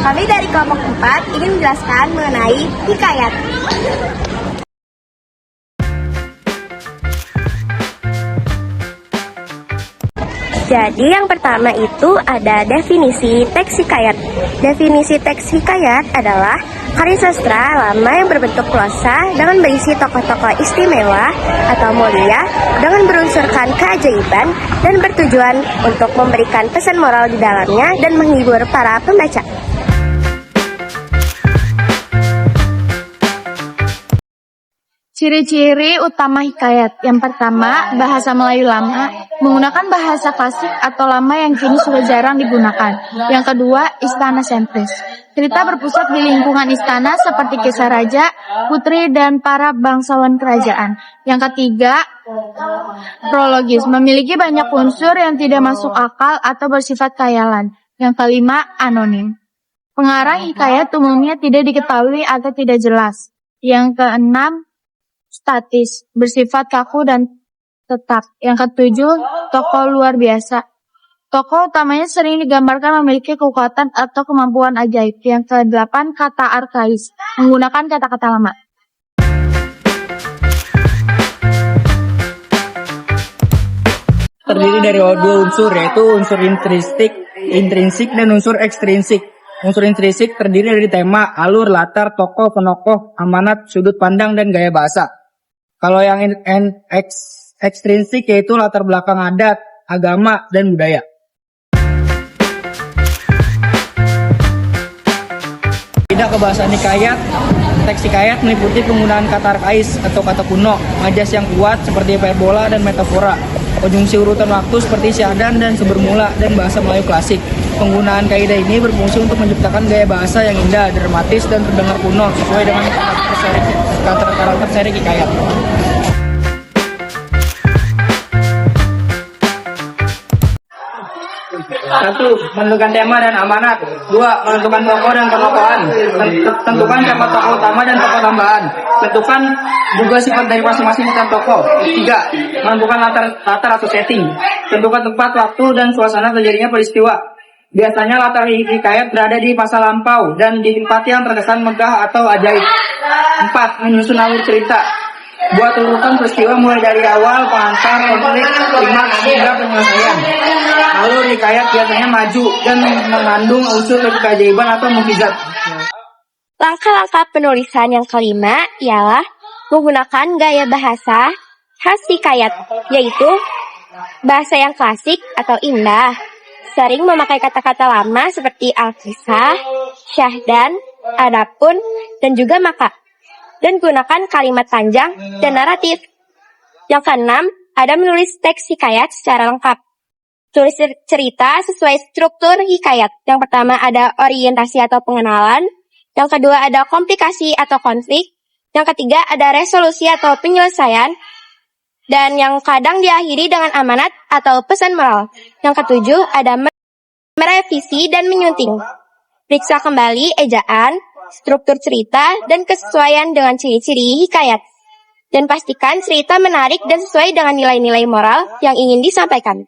Kami dari kelompok 4 ingin menjelaskan mengenai hikayat. Jadi yang pertama itu ada definisi teks hikayat. Definisi teks hikayat adalah karya sastra lama yang berbentuk prosa dengan berisi tokoh-tokoh istimewa atau mulia dengan berunsurkan keajaiban dan bertujuan untuk memberikan pesan moral di dalamnya dan menghibur para pembaca. Ciri-ciri utama hikayat. Yang pertama, bahasa Melayu lama, menggunakan bahasa klasik atau lama yang kini sudah jarang digunakan. Yang kedua, istana sentris. Cerita berpusat di lingkungan istana seperti kisah raja, putri, dan para bangsawan kerajaan. Yang ketiga, prologis, memiliki banyak unsur yang tidak masuk akal atau bersifat khayalan. Yang kelima, anonim. Pengarang hikayat umumnya tidak diketahui atau tidak jelas. Yang keenam, statis, bersifat kaku dan tetap. Yang ketujuh, tokoh luar biasa. Tokoh utamanya sering digambarkan memiliki kekuatan atau kemampuan ajaib. Yang kedelapan, kata arkais, menggunakan kata-kata lama. Terdiri dari dua unsur, yaitu unsur intrinsik dan unsur ekstrinsik. Unsur intrinsik terdiri dari tema, alur, latar, tokoh, penokoh, amanat, sudut pandang, dan gaya bahasa. Kalau yang ekstrinsik yaitu latar belakang adat, agama, dan budaya. Tidak kebahasaan hikayat, teks hikayat meliputi penggunaan kata arkais atau kata kuno, majas yang kuat seperti hiperbola dan metafora, konjungsi urutan waktu seperti syahdan dan sebermula, dan bahasa Melayu klasik. Penggunaan kaidah ini berfungsi untuk menciptakan gaya bahasa yang indah, dramatis, dan terdengar kuno sesuai dengan karakter seri hikayat. 1. Menentukan tema dan amanat. 2. Menentukan tokoh dan penokohan. Tentukan siapa tokoh utama dan tokoh tambahan. Tentukan juga sifat dari masing-masing tokoh. 3. Menentukan latar atau setting. Tentukan tempat, waktu, dan suasana terjadinya peristiwa. Biasanya latar hikayat berada di masa lampau dan di tempat yang terkesan megah atau ajaib. 4. Menyusun alur cerita. Buat urutan peristiwa mulai dari awal, pengantar, konflik, klimaks, hingga penyelesaian. Alur hikayat biasanya maju dan mengandung unsur keajaiban atau mukjizat. Langkah-langkah penulisan yang kelima ialah menggunakan gaya bahasa khas hikayat, yaitu bahasa yang klasik atau indah. Sering memakai kata-kata lama seperti al-kisah, syahdan, adapun, dan juga maka. Dan gunakan kalimat panjang dan naratif. Yang keenam, ada menulis teks hikayat secara lengkap. Tulis cerita sesuai struktur hikayat. Yang pertama ada orientasi atau pengenalan. Yang kedua ada komplikasi atau konflik. Yang ketiga ada resolusi atau penyelesaian. Dan yang kadang diakhiri dengan amanat atau pesan moral. Yang ketujuh ada merevisi dan menyunting. Periksa kembali ejaan, struktur cerita, dan kesesuaian dengan ciri-ciri hikayat. Dan pastikan cerita menarik dan sesuai dengan nilai-nilai moral yang ingin disampaikan.